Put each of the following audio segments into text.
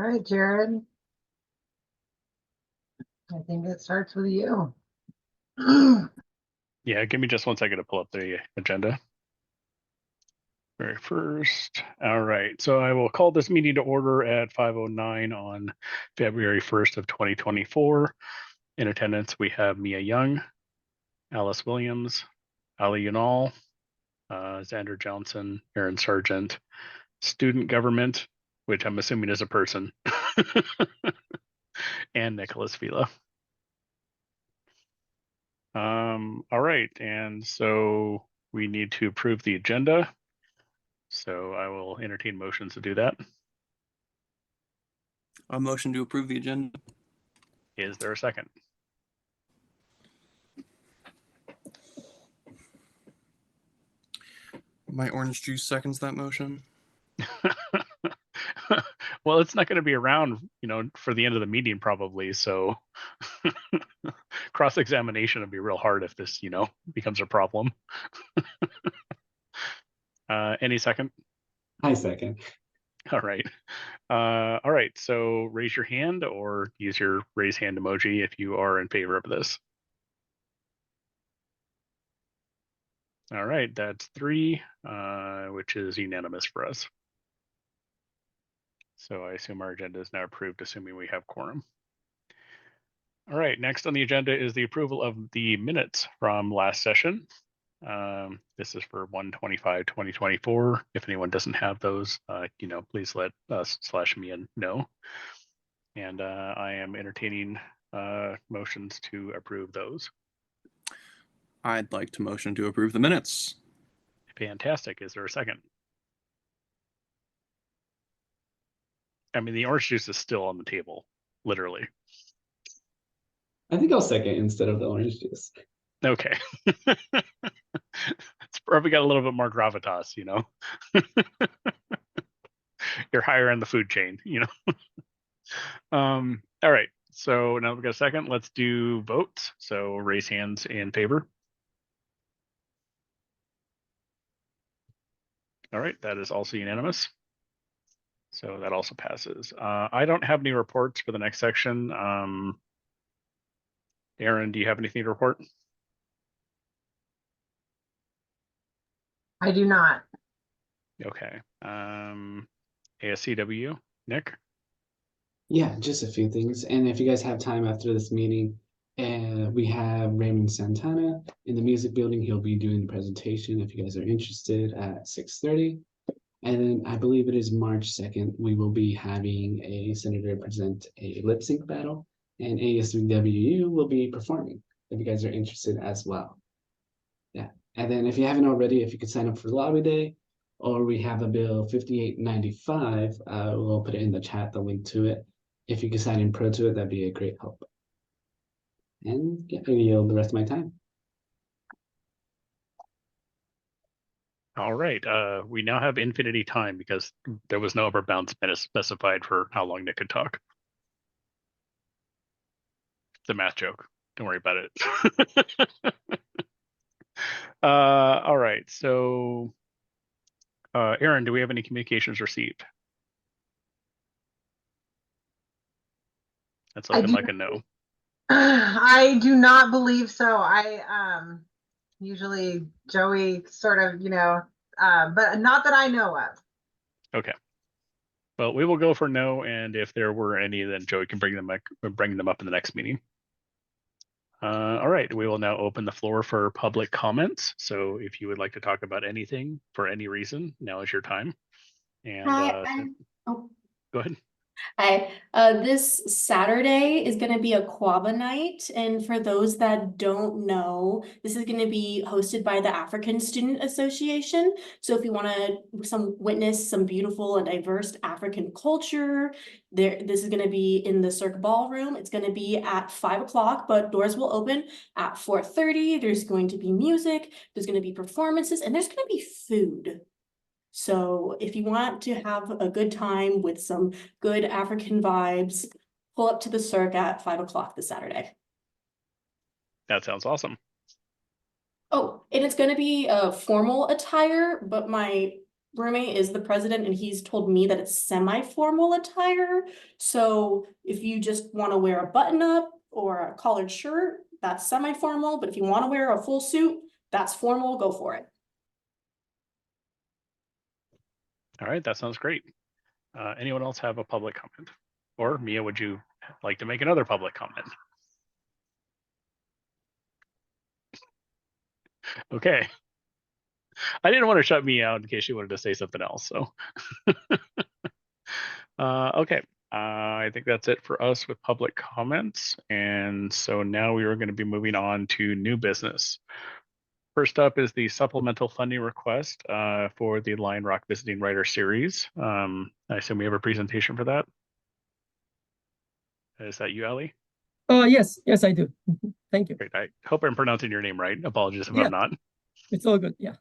right, Jared. I think it starts with you. Yeah, give me just 1 second to pull up the agenda. Very first. All right, so I will call this meeting to order at 5:09 on February 1st of 2024. In attendance, we have Mia Young, Alice Williams, Ali Unal, Xander Johnson, Aaron Sargent, Student Government, which I'm assuming is a person, and Nicholas Vila. All right, and so we need to approve the agenda. So I will entertain motions to do that. A motion to approve the agenda. Is there a second? My orange juice seconds that motion. Well, it's not going to be around, for the end of the meeting probably. So cross-examination would be real hard if this, becomes a problem. Any second? I second. All right. All right. So raise your hand or use your raise hand emoji if you are in favor of this. All right. That's 3, which is unanimous for us. So I assume our agenda is now approved, assuming we have quorum. All right, next on the agenda is the approval of the minutes from last session. This is for 1/25/2024. If anyone doesn't have those, please let us /me know. And I am entertaining motions to approve those. I'd like to motion to approve the minutes. Fantastic. Is there a second? I mean, the orange juice is still on the table, literally. I think I'll second instead of the orange juice. Okay. It's probably got a little bit more gravitas, You're higher in the food chain, All right. So now we've got a second. Let's do votes. So raise hands in favor. All right. That is also unanimous. So that also passes. I don't have any reports for the next section. Aaron, do you have anything to report? I do not. Okay. CWU, Nick? Yeah, just a few things. And if you guys have time after this meeting, we have Raymond Santana in the music building. He'll be doing the presentation if you guys are interested at 6:30. And then I believe it is March 2nd, we will be having a senator present a lip sync battle, and ASWU will be performing if you guys are interested as well. Yeah, and then if you haven't already, if you could sign up for Lobby Day, or we have a bill 5895, we'll put it in the chat, the link to it. If you could sign in pro to it, that'd be a great help. And yeah, I yield the rest of my time. All right. We now have infinity time because there was no upper bound specified for how long Nick could talk. It's a math joke. Don't worry about it. All right. So, Aaron, do we have any communications received? That's looking like a no. I do not believe so. Usually Joey sort of, but not that I know of. Okay. Well, we will go for no, and if there were any, then Joey can bring them up in the next meeting. All right, we will now open the floor for public comments. So if you would like to talk about anything for any reason, now is your time. And go ahead. Hi, this Saturday is going to be a Quaba night, and for those that don't know, this is going to be hosted by the African Student Association. So if you want to witness some beautiful and diverse African culture, this is going to be in the Cirque Ballroom. It's going to be at 5 o'clock, but doors will open at 4:30. There's going to be music, there's going to be performances, and there's going to be food. So if you want to have a good time with some good African vibes, pull up to the Cirque at 5 o'clock this Saturday. That sounds awesome. Oh, and it's going to be a formal attire, but my roommate is the president, and he's told me that it's semi-formal attire. So if you just want to wear a button-up or a collared shirt, that's semi-formal. But if you want to wear a full suit, that's formal. Go for it. All right, that sounds great. Anyone else have a public comment? Or Mia, would you like to make another public comment? Okay. I didn't want to shut Mia out in case she wanted to say something else. So, okay. I think that's it for us with public comments. And so now we are going to be moving on to new business. First up is the supplemental funding request for the Lion Rock Visiting Writer Series. I assume we have a presentation for that. Is that you, Ellie? Yes, I do. Thank you. Great. I hope I'm pronouncing your name right. Apologies if Yeah. I'm not. It's all good. Yeah.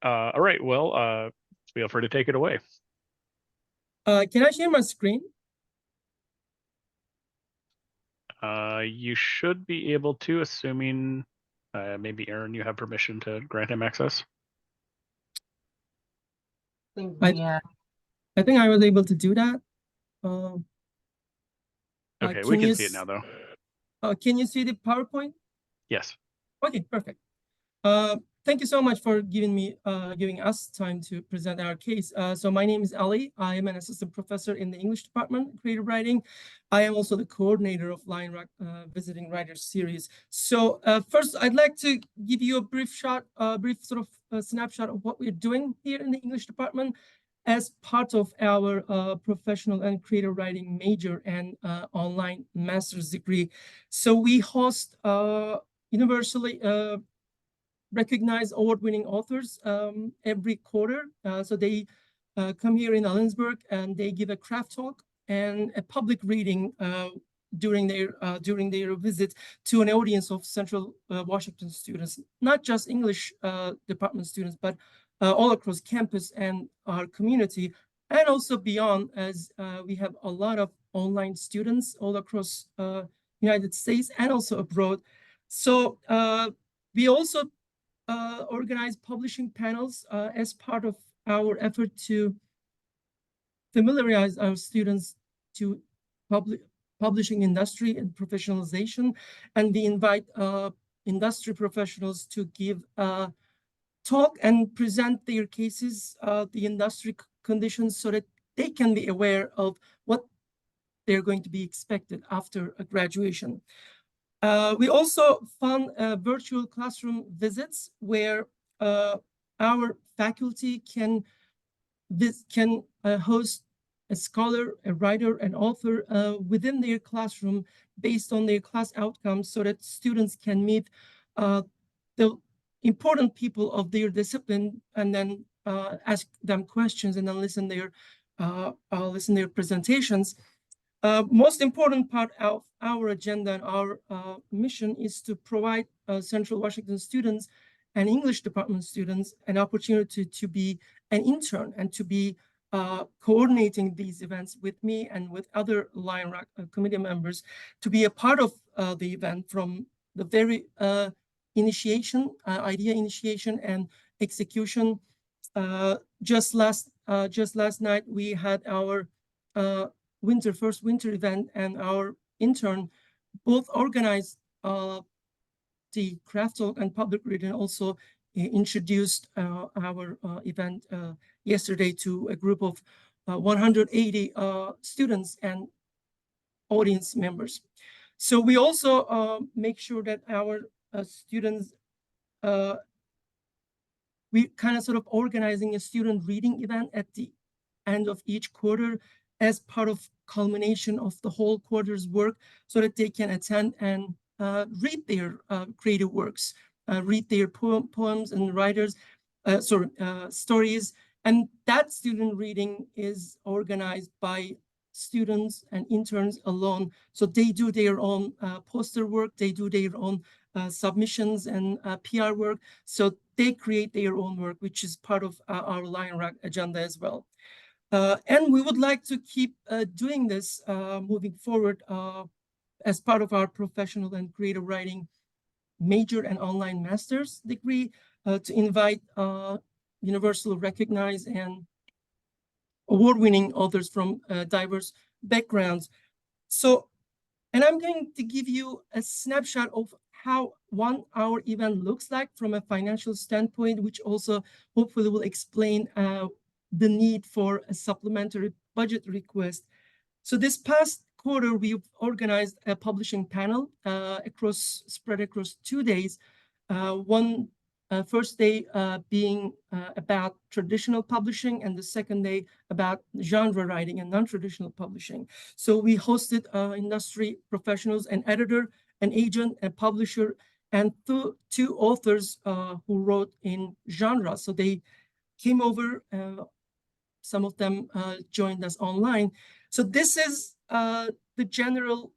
All right. Well, feel free to take it away. Can I share my screen? You should be able to, assuming maybe Aaron, you have permission to grant him access. Yeah. I think I was able to do that. Okay, we can see it now, though. Can you see the PowerPoint? Yes. Okay, perfect. Thank you so much for giving us time to present our case. So my name is Ali. I am an assistant professor in the English department, creative writing. I am also the coordinator of Lion Rock Visiting Writers Series. So first, I'd like to give you a brief sort of snapshot of what we're doing here in the English department as part of our professional and creative writing major and online master's degree. So we host universally recognized award-winning authors every quarter. So they come here in Ellensburg and they give a craft talk and a public reading during their visit to an audience of Central Washington students, not just English department students, but all across campus and our community, and also beyond, as we have a lot of online students all across United States and also abroad. So we also organize publishing panels as part of our effort to familiarize our students to publishing industry and professionalization. And we invite industry professionals to give talk and present their cases, the industry conditions, so that they can be aware of what they're going to be expected after a graduation. We also fund virtual classroom visits where our faculty can host a scholar, a writer, an author within their classroom based on their class outcomes, so that students can meet the important people of their discipline and then ask them questions and then listen their presentations. Most important part of our agenda and our mission is to provide Central Washington students and English department students an opportunity to be an intern and to be coordinating these events with me and with other Lion Rock committee members, to be a part of the event from the very initiation, idea initiation and execution. Just last night we had our first winter event, and our intern both organized the craft talk and public reading, also introduced our event yesterday to a group of 180 students and audience members. So we also make sure that our students, we kind of sort of organizing a student reading event at the end of each quarter as part of culmination of the whole quarter's work, so that they can attend and read their creative works, read their poems and stories. And that student reading is organized by students and interns alone. So they do their own poster work, they do their own submissions and PR work. So they create their own work, which is part of our Lion Rock agenda as well. And we would like to keep doing this moving forward as part of our professional and creative writing major and online master's degree, to invite universally recognized and award-winning authors from diverse backgrounds. So, and I'm going to give you a snapshot of how 1 hour event looks like from a financial standpoint, which also hopefully will explain the need for a supplementary budget request. So this past quarter, we've organized a publishing panel spread across 2 days. One first day being about traditional publishing, and the second day about genre writing and non-traditional publishing. So we hosted industry professionals, an editor, an agent, a publisher, and two authors who wrote in genre. So they came over, some of them joined us online. So this is the general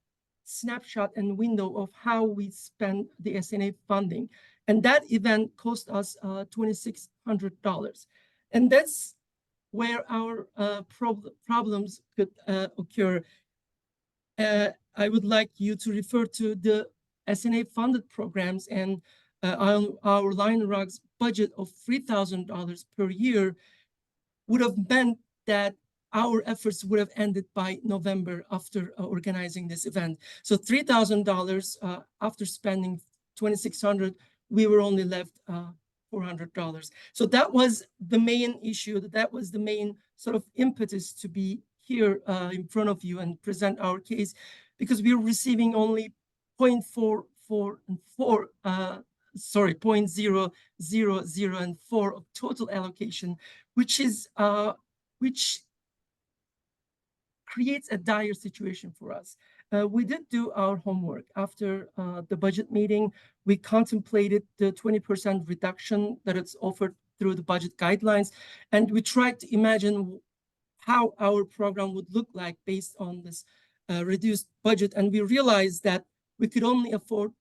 snapshot and window of how we spend the S&A funding. And that event cost us $2,600. And that's where our problems could occur. I would like you to refer to the S&A funded programs, and our Lion Rock's budget of $3,000 per year would have meant that our efforts would have ended by November after organizing this event. So $3,000 after spending $2,600, we were only left $400. So that was the main issue. That was the main sort of impetus to be here in front of you and present our case, because we were receiving only 0.000 and 4 of total allocation, which creates a dire situation for us. We did do our homework. After the budget meeting, we contemplated the 20% reduction that it's offered through the budget guidelines, and we tried to imagine how our program would look like based on this reduced budget. And we realized that we could only afford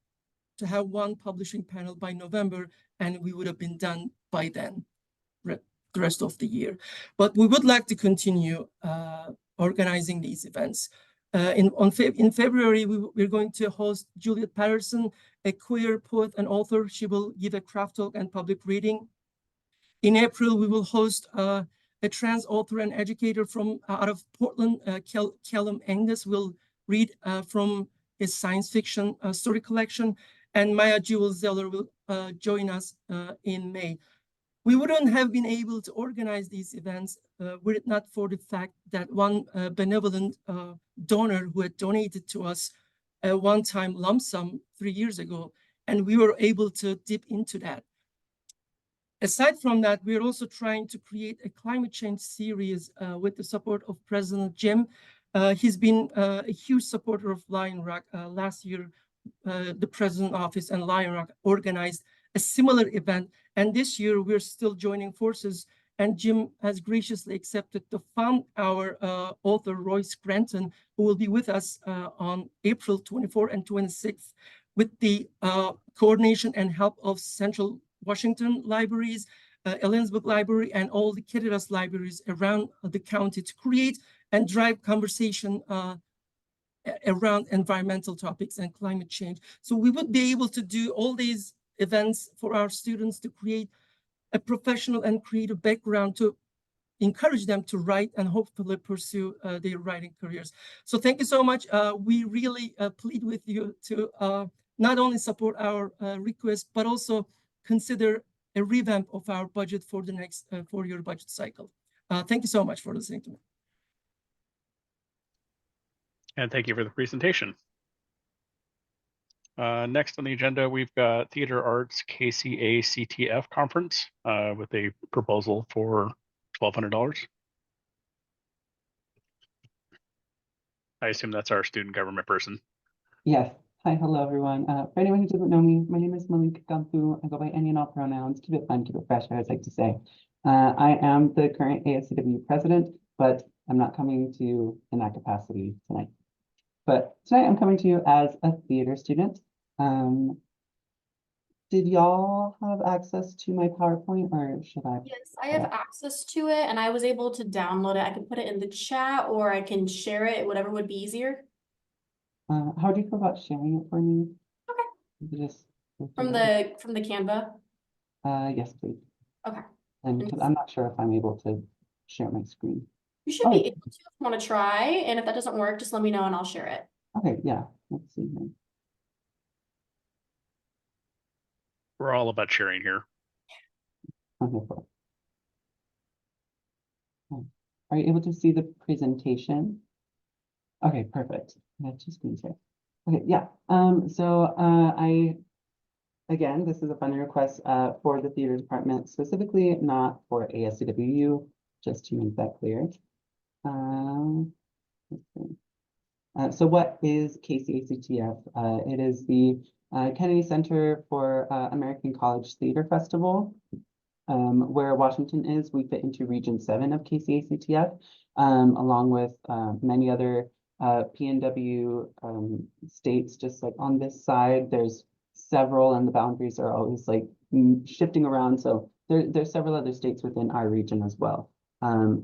to have one publishing panel by November, and we would have been done by then, the rest of the year. But we would like to continue organizing these events. In February, we're going to host Juliet Patterson, a queer poet and author. She will give a craft talk and public reading. In April, we will host a trans author and educator from out of Portland, Callum Angus, will read from his science fiction story collection, and Maya Jewel Zeller will join us in May. We wouldn't have been able to organize these events were it not for the fact that one benevolent donor who had donated to us a one-time lump sum 3 years ago, and we were able to dip into that. Aside from that, we're also trying to create a climate change series with the support of President Jim. He's been a huge supporter of Lion Rock. Last year, the President's Office and Lion Rock organized a similar event. And this year, we're still joining forces. And Jim has graciously accepted to fund our author, Royce Granton, who will be with us on April 24 and 26th with the coordination and help of Central Washington libraries, Ellensburg Library, and all the Kittitas libraries around the county to create and drive conversation around environmental topics and climate change. So we would be able to do all these events for our students to create a professional and creative background to encourage them to write and hopefully pursue their writing careers. So thank you so much. We really plead with you to not only support our request, but also consider a revamp of our budget for the next 4-year budget cycle. Thank you so much for listening to me. And thank you for the presentation. Next on the agenda, we've got Theater Arts KCA CTF Conference with a proposal for $1,200. I assume that's our student government person. Yes. Hi, hello, everyone. For anyone who doesn't know me, my name is Malik Gampu. I go by any and all pronouns. Keep it fun, keep it fresh, I always like to say. I am the current ASCW president, but I'm not coming to you in that capacity tonight. But tonight I'm coming to you as a theater student. Did y'all have access to my PowerPoint, or should I? Yes, I have access to it, and I was able to download it. I can put it in the chat, or I can share it, whatever would be easier. How do you feel about sharing it for me? Okay. Just From the Canva. Yes, please. Okay. And because I'm not sure if I'm able to share my screen. You should be able to if you want to try, and if that doesn't work, just let me know and I'll share it. Okay, yeah, let's see here. We're all about sharing here. Wonderful. Are you able to see the presentation? Okay, perfect. I have two screens here. Okay, yeah. Again, this is a funding request for the theater department specifically, not for ASCWU, just to make that clear. Let's see. So what is KCACTF? It is the Kennedy Center for American College Theater Festival. Where Washington is, we fit into Region 7 of KCACTF, along with many other PNW states. Just like on this side, there's several, and the boundaries are always like shifting around. So there's several other states within our region as well.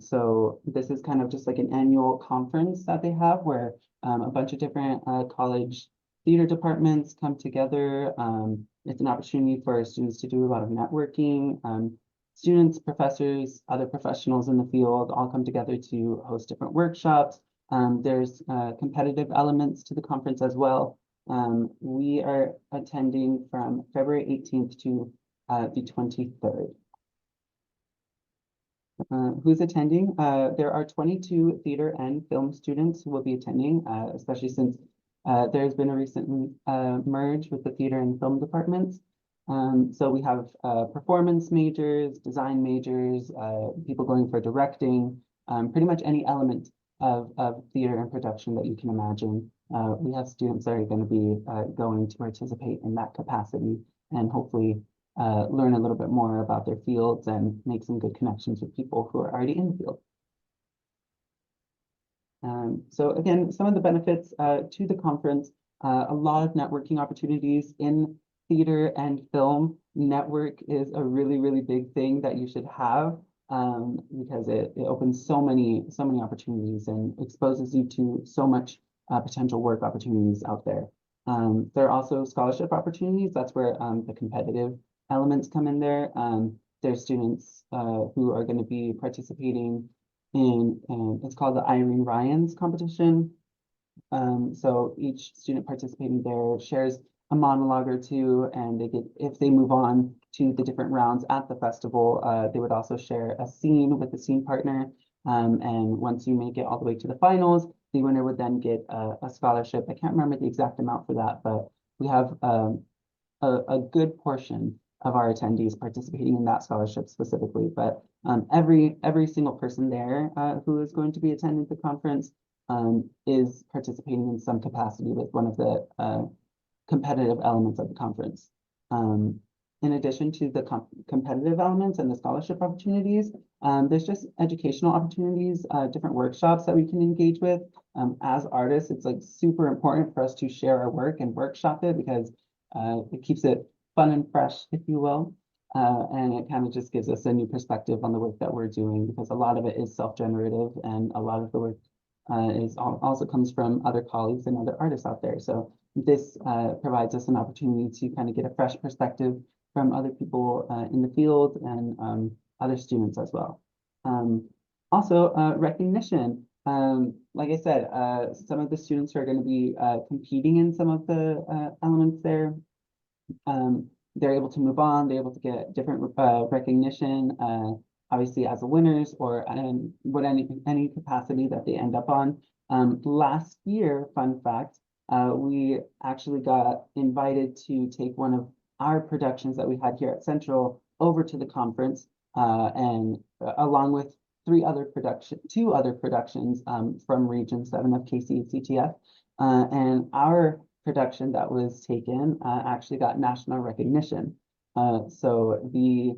So this is kind of just like an annual conference that they have where a bunch of different college theater departments come together. It's an opportunity for students to do a lot of networking. Students, professors, other professionals in the field all come together to host different workshops. There's competitive elements to the conference as well. We are attending from February 18th to the 23rd. Who's attending? There are 22 theater and film students who will be attending, especially since there's been a recent merge with the theater and film departments. So we have performance majors, design majors, people going for directing, pretty much any element of theater and production that you can imagine. We have students that are going to be going to participate in that capacity and hopefully learn a little bit more about their fields and make some good connections with people who are already in the field. So again, some of the benefits to the conference, a lot of networking opportunities in theater and film. Network is a really, really big thing that you should have because it opens so many opportunities and exposes you to so much potential work opportunities out there. There are also scholarship opportunities. That's where the competitive elements come in there. There's students who are going to be participating in, it's called the Irene Ryan's competition. So each student participating there shares a monologue or two, and they get, if they move on to the different rounds at the festival, they would also share a scene with the scene partner. And once you make it all the way to the finals, the winner would then get a scholarship. I can't remember the exact amount for that, but we have a good portion of our attendees participating in that scholarship specifically. But every single person there who is going to be attending the conference is participating in some capacity with one of the competitive elements of the conference. In addition to the competitive elements and the scholarship opportunities, there's just educational opportunities, different workshops that we can engage with. As artists, it's like super important for us to share our work and workshop it because it keeps it fun and fresh, if you will. And it kind of just gives us a new perspective on the work that we're doing because a lot of it is self-generative and a lot of the work also comes from other colleagues and other artists out there. So this provides us an opportunity to kind of get a fresh perspective from other people in the field and other students as well. Also, recognition. Like I said, some of the students are going to be competing in some of the elements there. They're able to move on, they're able to get different recognition, obviously as a winners or what any capacity that they end up on. Last year, fun fact, we actually got invited to take one of our productions that we had here at Central over to the conference, and along with two other productions from Region 7 of KCACTF, and our production that was taken actually got national recognition. So the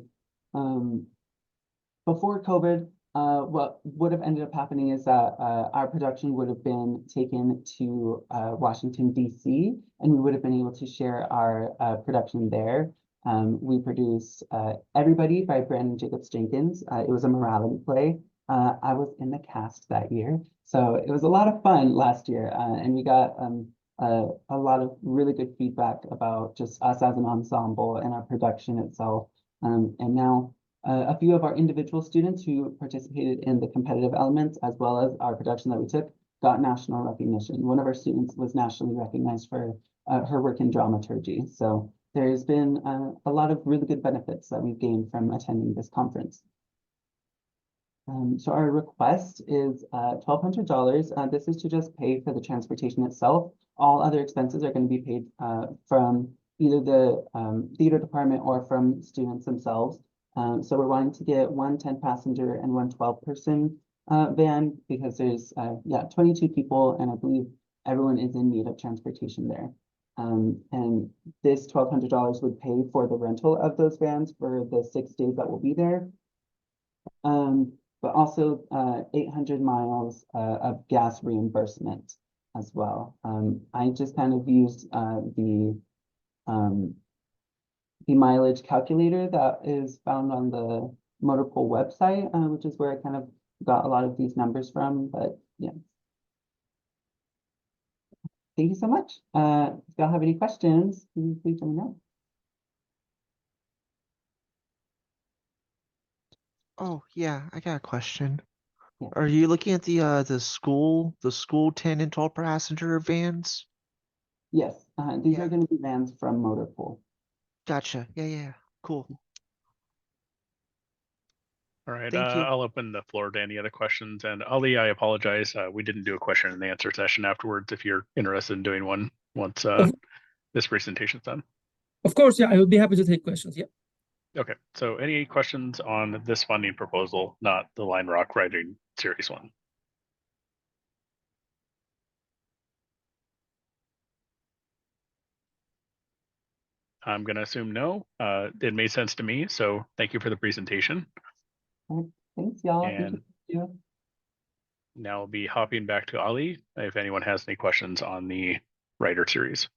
before COVID, what would have ended up happening is that our production would have been taken to Washington, D.C., and we would have been able to share our production there. We produced Everybody by Brandon Jacobs Jenkins. It was a morality play. I was in the cast that year, so it was a lot of fun last year, and we got a lot of really good feedback about just us as an ensemble and our production itself. And now A few of our individual students who participated in the competitive elements, as well as our production that we took, got national recognition. One of our students was nationally recognized for her work in dramaturgy. So there's been a lot of really good benefits that we've gained from attending this conference. So our request is $1,200. This is to just pay for the transportation itself. All other expenses are going to be paid from either the theater department or from students themselves. So we're wanting to get one 10-passenger and one 12-person van because there's 22 people, and I believe everyone is in need of transportation there. And this $1,200 would pay for the rental of those vans for the 6 days that we'll be there. But also 800 miles of gas reimbursement as well. I just kind of used the mileage calculator that is found on the Motorpool website, which is where I kind of got a lot of these numbers from, but yeah. Thank you so much. If y'all have any questions, please let me know. Oh, yeah, I got a question. Yeah. Are you looking at the school 10 and 12 passenger vans? Yes, these Yeah. are going to be vans from Motorpool. Gotcha. Yeah. Cool. All right, Thank you. I'll open the floor to any other questions. And Ali, I apologize. We didn't do a question and answer session afterwards. If you're interested in doing one once this presentation's done. Of course, yeah, I would be happy to take questions. Yeah. Okay, so any questions on this funding proposal, not the Line Rock Writing Series one? I'm going to assume no. It made sense to me, so thank you for the presentation. Thanks, y'all. And you. now I'll be hopping back to Ali if anyone has any questions on the Writer Series.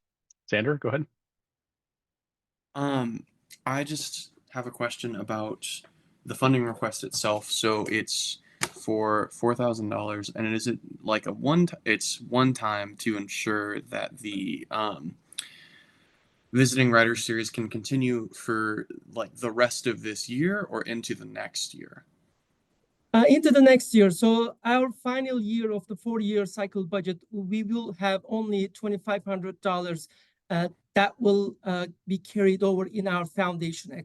Xander, go ahead. I just have a question about the funding request itself. So it's for $4,000, and is it like a it's one time to ensure that the visiting writer series can continue for like the rest of this year or into the next year? Into the next year. So our final year of the 4-year cycle budget, we will have only $2,500 that will be carried over in our foundation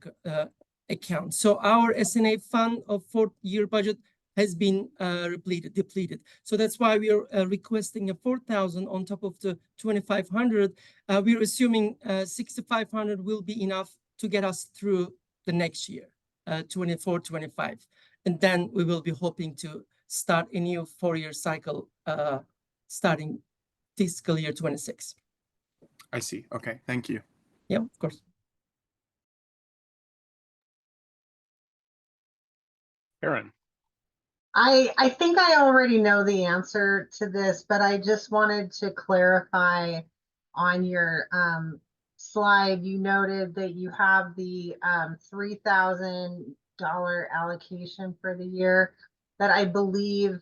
account. So our S&A fund of 4-year budget has been depleted. So that's why we are requesting a 4,000 on top of the 2,500. We're assuming 6,500 will be enough to get us through the next year, 24-25. And then we will be hoping to start a new 4-year cycle starting fiscal year 26. I see. Okay, thank you. Yeah, of course. Aaron. I think I already know the answer to this, but I just wanted to clarify on your slide. You noted that you have the $3,000 allocation for the year, that I believe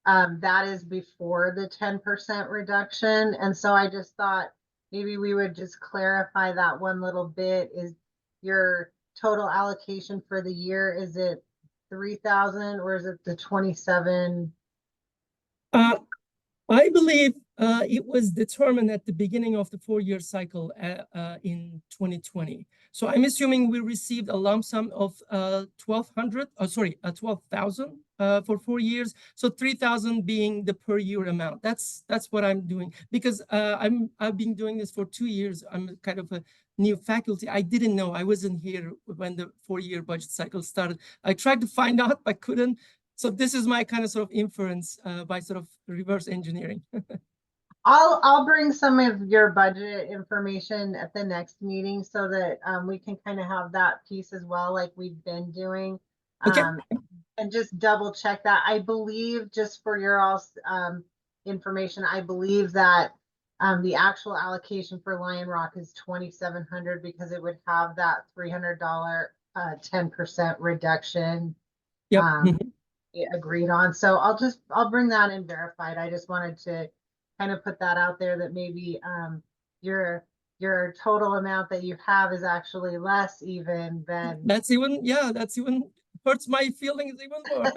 that is before the 10% reduction. And so I just thought maybe we would just clarify that one little bit. Is your total allocation for the year, is it 3,000 or is it the 27? I believe it was determined at the beginning of the 4-year cycle in 2020. So I'm assuming we received a lump sum of 12,000 for 4 years. So 3,000 being the per year amount. That's what I'm doing, because I've been doing this for 2 years. I'm kind of a new faculty. I didn't know. I wasn't here when the 4-year budget cycle started. I tried to find out, but couldn't. So this is my kind of sort of inference by sort of reverse engineering. I'll bring some of your budget information at the next meeting so that we can kind of have that piece as well, like we've been doing. Okay. And just double check that. I believe, just for your all's information, I believe that the actual allocation for Lion Rock is $2,700 because it would have that $300 10% reduction. Yep. Agreed on. So I'll bring that in verified. I just wanted to kind of put that out there, that maybe your your total amount that you have is actually less even than. That's even, yeah, that's even hurts my feelings even more.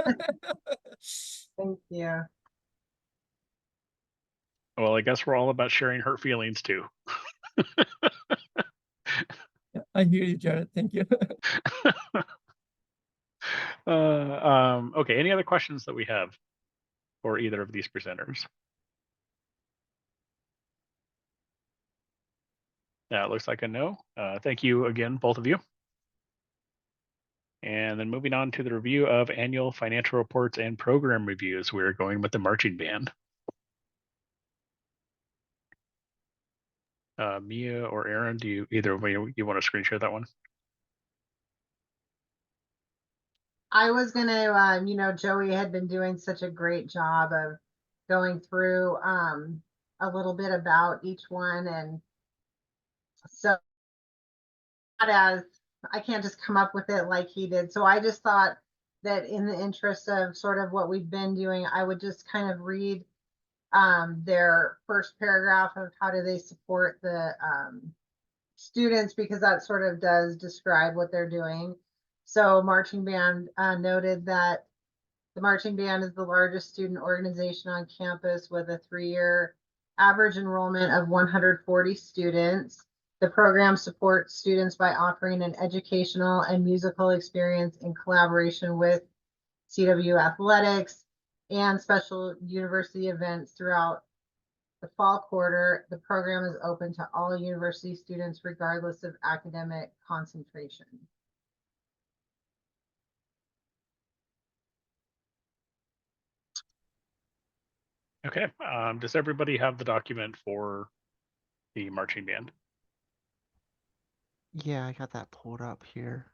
Thank you. Well, I guess we're all about sharing hurt feelings too. Yeah, I hear you, Jared. Thank you. Okay, any other questions that we have for either of these presenters? It looks like a no. Thank you again, both of you. And then moving on to the review of annual financial reports and program reviews, we're going with the marching band. Mia or Aaron, do you either of you want to screen share that one? I was gonna, you know, Joey had been doing such a great job of going through a little bit about each one, and so not as I can't just come up with it like he did. So I just thought that in the interest of sort of what we've been doing, I would just kind of read their first paragraph of how do they support the students, because that sort of does describe what they're doing. So marching band noted that the marching band is the largest student organization on campus with a 3-year average enrollment of 140 students. The program supports students by offering an educational and musical experience in collaboration with CWU athletics and special university events throughout the fall quarter. The program is open to all university students regardless of academic concentration. Okay, does everybody have the document for the marching band? Yeah, I got that pulled up here.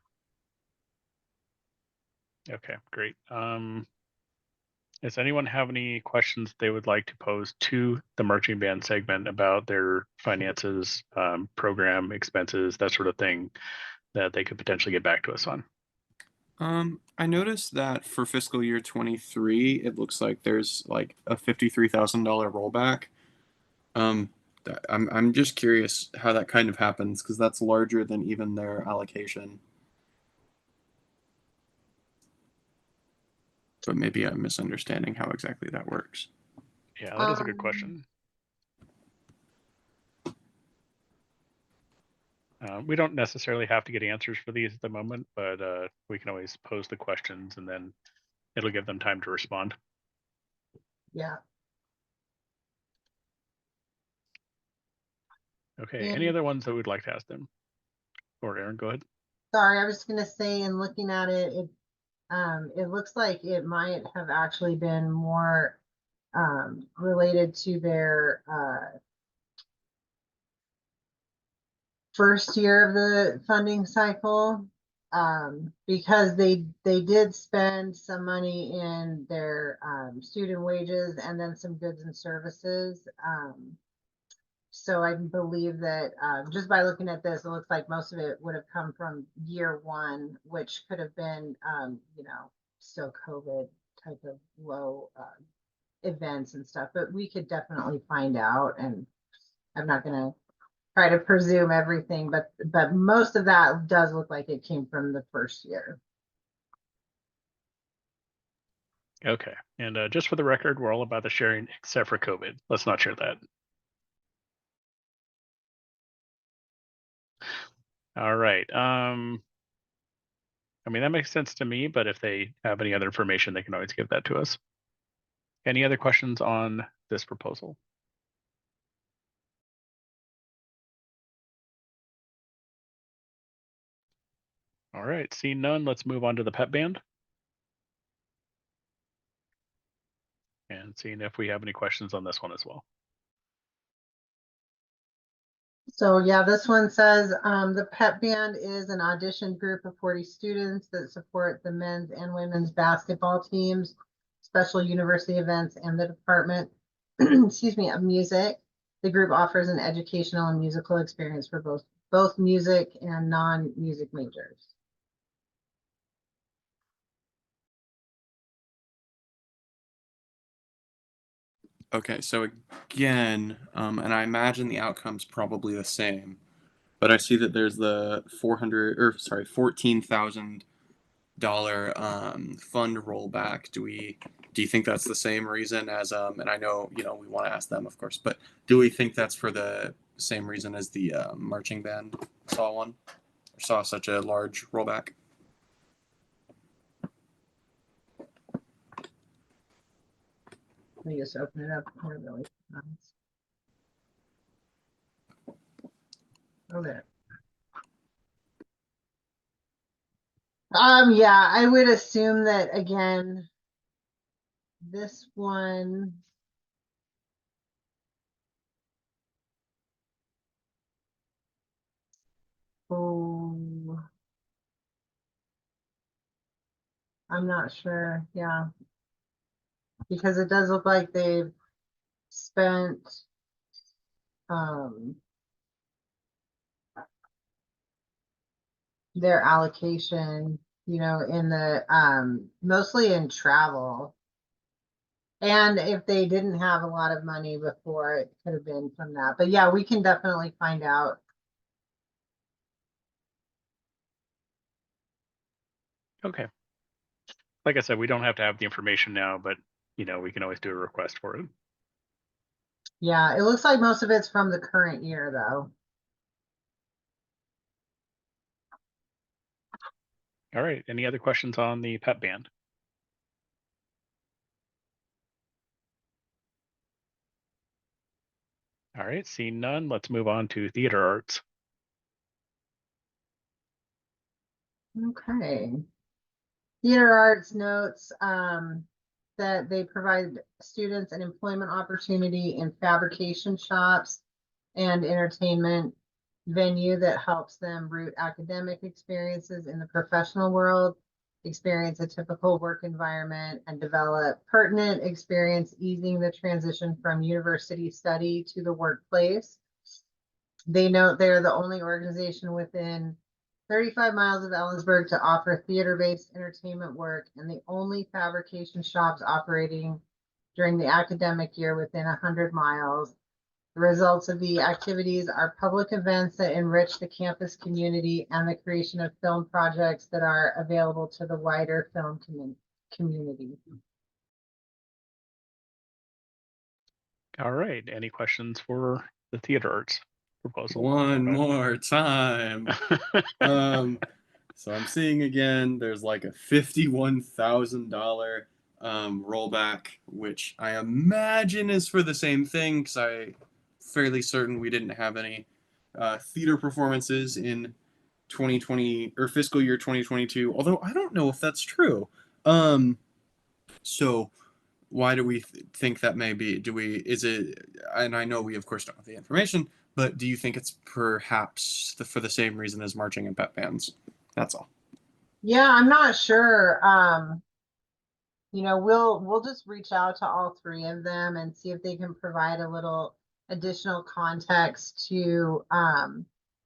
Okay, great. Does anyone have any questions they would like to pose to the marching band segment about their finances, program expenses, that sort of thing, that they could potentially get back to us on? I noticed that for fiscal year 23, it looks like there's like a $53,000 rollback. I'm just curious how that kind of happens, because that's larger than even their allocation. But maybe I'm misunderstanding how exactly that works. Yeah, that is a good question. We don't necessarily have to get answers for these at the moment, but we can always pose the questions and then it'll give them time to respond. Yeah. Okay, And any other ones that we'd like to ask them? Or Aaron, go ahead. sorry, I was gonna say, in looking at it, it looks like it might have actually been more related to their first year of the funding cycle, because they did spend some money in their student wages and then some goods and services. So I believe that just by looking at this, it looks like most of it would have come from year one, which could have been, you know, still COVID type of low events and stuff. But we could definitely find out, and I'm not going to try to presume everything, but most of that does look like it came from the first year. Okay, and just for the record, we're all about the sharing except for COVID. Let's not share that. All right. I mean, that makes sense to me, but if they have any other information, they can always give that to us. Any other questions on this proposal? All right, seeing none, let's move on to the pep band. And seeing if we have any questions on this one as well. So yeah, this one says the pep band is an audition group of 40 students that support the men's and women's basketball teams, special university events, and the department, excuse me, of music. The group offers an educational and musical experience for both music and non-music majors. Okay, so again, and I imagine the outcome's probably the same, but I see that there's the $14,000 fund rollback. Do you think that's the same reason as and I know we want to ask them, of course, but do we think that's for the same reason as the marching band saw such a large rollback? Let me just open it up here really fast. Oh, there. Yeah, I would assume that again, this one. Oh, I'm not sure. Yeah, because it does look like they've spent their allocation, in the mostly in travel. And if they didn't have a lot of money before, it could have been from that. But yeah, we can definitely find out. Okay. Like I said, we don't have to have the information now, but we can always do a request for it. Yeah, it looks like most of it's from the current year though. All right. Any other questions on the pep band? All right, seeing none, let's move on to theater arts. Okay. Theater arts notes that they provide students an employment opportunity in fabrication shops and entertainment venue that helps them root academic experiences in the professional world, experience a typical work environment, and develop pertinent experience easing the transition from university study to the workplace. They note they're the only organization within 35 miles of Ellensburg to offer theater-based entertainment work and the only fabrication shops operating during the academic year within 100 miles. The results of the activities are public events that enrich the campus community and the creation of film projects that are available to the wider film community. All right, any questions for the theater arts proposal? One more time. So I'm seeing again, there's like a $51,000 rollback, which I imagine is for the same thing, because I'm fairly certain we didn't have any theater performances in 2020 or fiscal year 2022. Although I don't know if that's true. So why do we think that may be? Is it? And I know we of course don't have the information, but do you think it's perhaps for the same reason as marching and pep bands? That's all. Yeah, I'm not sure. We'll just reach out to all three of them and see if they can provide a little additional context to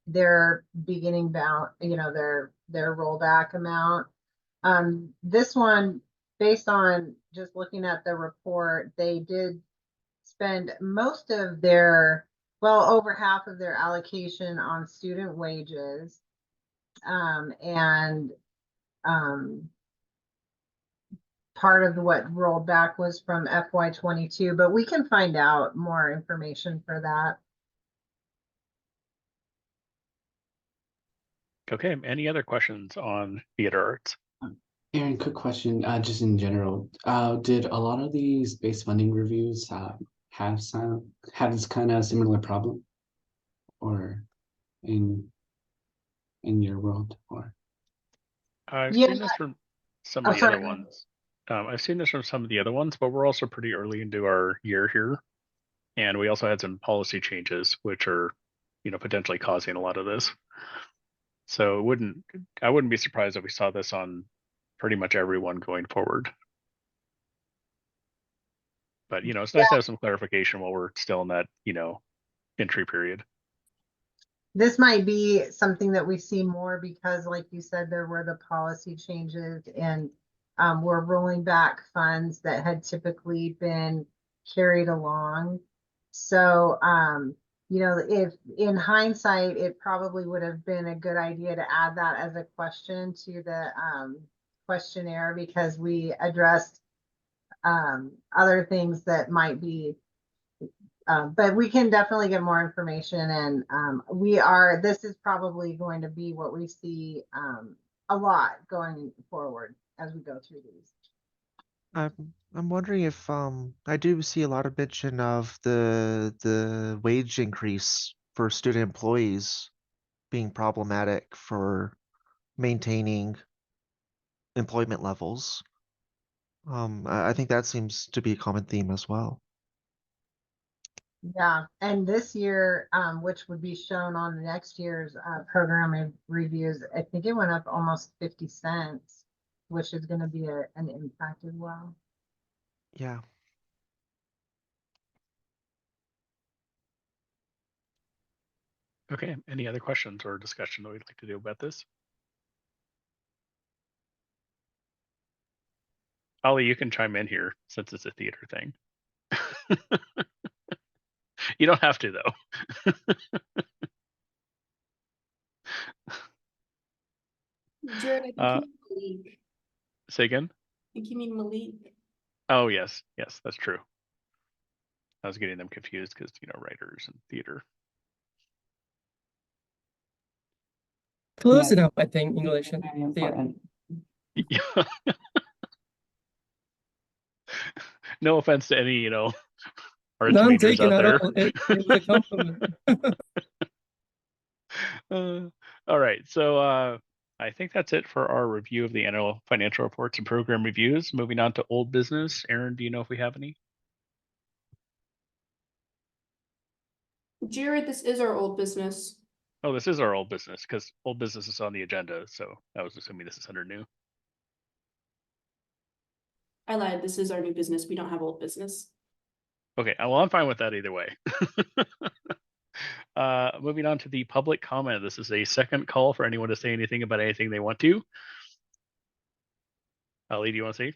their beginning bound, their rollback amount. This one, based on just looking at the report, they did spend most of over half of their allocation on student wages. And part of what rolled back was from FY22, but we can find out more information for that. Okay, any other questions on theater arts? Aaron, quick question, just in general. Did a lot of these base funding reviews have this kind of similar problem, or in your world, or? I've Yeah. seen this from some of the sorry. other ones. I've seen this from some of the other ones, but we're also pretty early into our year here. And we also had some policy changes, which are, potentially causing a lot of this. So I wouldn't be surprised if we saw this on pretty much everyone going forward. But, it's nice to have some clarification while we're still in that, entry period. This might be something that we see more because, like you said, there were the policy changes and we're rolling back funds that had typically been carried along. So, you know, if in hindsight, it probably would have been a good idea to add that as a question to the questionnaire, because we addressed other things that might be, but we can definitely get more information. And this is probably going to be what we see a lot going forward as we go through these. I'm wondering if I do see a lot of mention of the wage increase for student employees being problematic for maintaining employment levels. I think that seems to be a common theme as well. Yeah, and this year, which would be shown on next year's program reviews, I think it went up almost 50 cents, which is going to be an impact as well. Yeah. Okay, any other questions or discussion that we'd like to do about this? Ollie, you can chime in here since it's a theater thing. You don't have to, though. Jared, I think you mean Malik. Say again? I think you mean Malik. Oh, yes, that's true. I was getting them confused because, you know, writers and theater. Close Yeah. enough, I think, English and Very theater. important. Yeah. No offense to any, you know, arts None majors taken out at there. all. It was a compliment. All right, so I think that's it for our review of the annual financial reports and program reviews. Moving on to old business. Aaron, do you know if we have any? Jared, this is our old business. Oh, this is our old business because old business is on the agenda. So I was assuming this is under new. I lied. This is our new business. We don't have old business. Okay, well, I'm fine with that either way. Moving on to the public comment. This is a second call for anyone to say anything about anything they want to. Ali, do you want to say?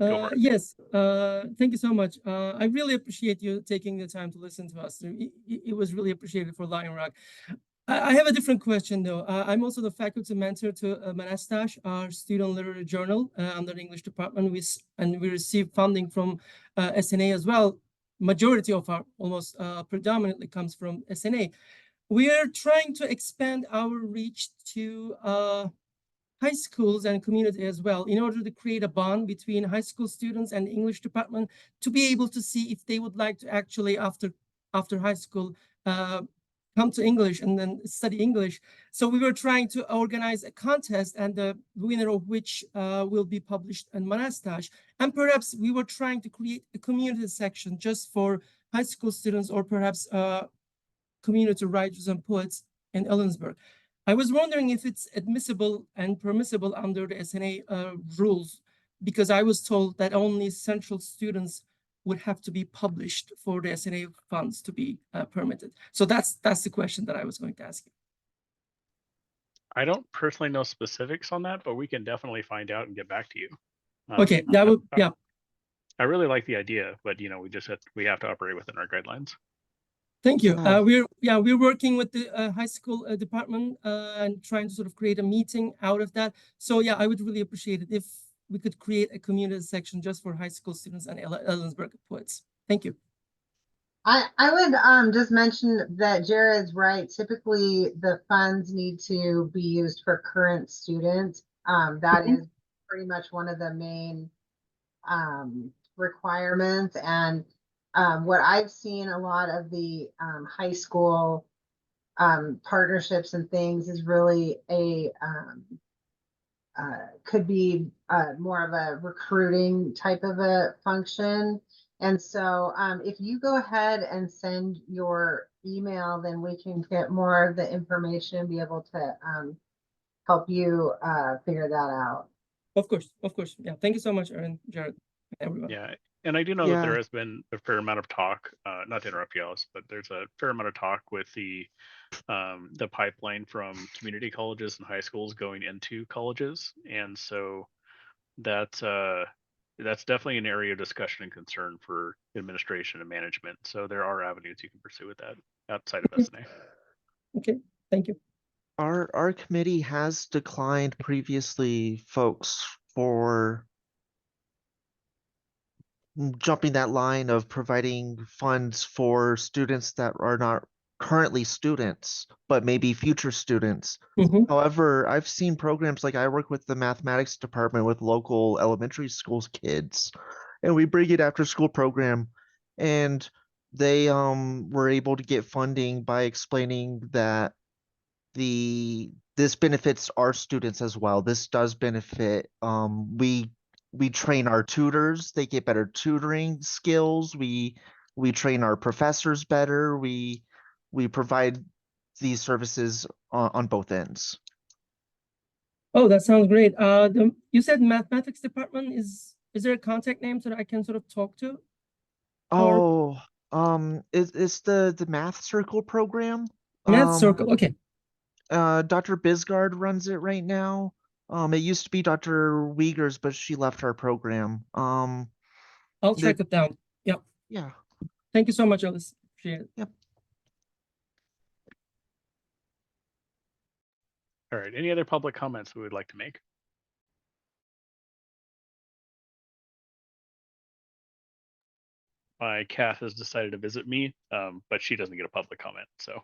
Go for it. Yes, thank you so much. I really appreciate you taking the time to listen to us. It was really appreciated for Lion Rock. I have a different question though. I'm also the faculty mentor to Manastash, our student literary journal under the English department. And we receive funding from S&A as well. Majority of our, almost predominantly comes from S&A. We are trying to expand our reach to high schools and community as well, in order to create a bond between high school students and the English department, to be able to see if they would like to actually, after high school, come to English and then study English. So we were trying to organize a contest, and the winner of which will be published in Manastash. And perhaps we were trying to create a community section just for high school students, or perhaps community writers and poets in Ellensburg. I was wondering if it's admissible and permissible under the S&A rules, because I was told that only central students would have to be published for the S&A funds to be permitted. So that's the question that I was going to ask you. I don't personally know specifics on that, but we can definitely find out and get back to you. Okay, that would, yeah. I really like the idea, but you know, we have to operate within our guidelines. Thank you. Yeah. We're working with the high school department and trying to sort of create a meeting out of that. So yeah, I would really appreciate it if we could create a community section just for high school students and Ellensburg poets. Thank you. I would just mention that Jared's right. Typically, the funds need to be used for current students. That is pretty much one of the main requirements. And what I've seen a lot of the high school partnerships and things is really could be more of a recruiting type of a function. And so if you go ahead and send your email, then we can get more of the information and be able to help you figure that out. Of course. Yeah, thank you so much, Aaron, Jared, everyone. Yeah, and I do know that there has been a fair amount of talk, not to interrupt you, Alice, but there's a fair amount of talk with the pipeline from community colleges and high schools going into colleges. And so that that's definitely an area of discussion and concern for administration and management. So there are avenues you can pursue with that outside of S&A. Okay, thank you. Our committee has declined previously folks for jumping that line of providing funds for students that are not currently students, but maybe future students. Mhm. However, I've seen programs like I work with the mathematics department with local elementary schools kids, and we bring it after school program, and they were able to get funding by explaining that this benefits our students as well. This does benefit we train our tutors, they get better tutoring skills, we train our professors better, we provide these services on both ends. Oh, that sounds great. You said mathematics department is there a contact name so that I can sort of talk to? Or It's the math circle program. math circle. Okay, Dr. Bisgard runs it right now. It used to be Dr. Wiegers, but she left our program. I'll track it down. Yep. Yeah. Thank you so much, Alice. Appreciate it. Yep. All right. Any other public comments we would like to make? My Kath has decided to visit me, but she doesn't get a public comment. So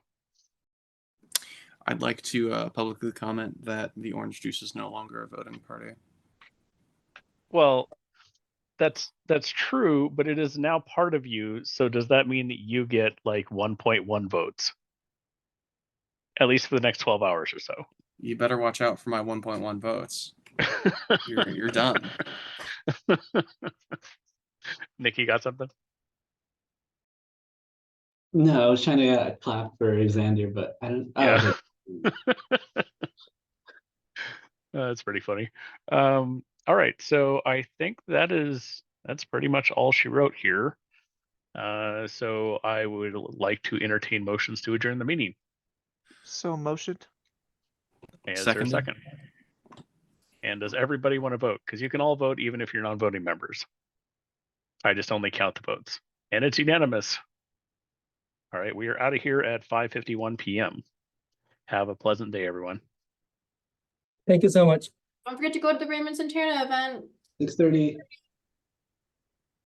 I'd like to publicly comment that the orange juice is no longer a voting party. well, that's true, but it is now part of you. So does that mean that you get like 1.1 votes? At least for the next 12 hours or so. You better watch out for my 1.1 votes. You're done. Nick, you got something? No, I was trying to clap for Xander, but I don't. Oh, Yeah. okay. That's pretty funny. All right, so I think that's pretty much all she wrote here. So I would like to entertain motions to adjourn the meeting. So motioned. And is there a Seconded. second? And does everybody want to vote? Because you can all vote even if you're non-voting members. I just only count the votes. And it's unanimous. All right, we are out of here at 5:51 p.m. Have a pleasant day, everyone. Thank you so much. Don't forget to go to the Raymond Centeno event. 6:30.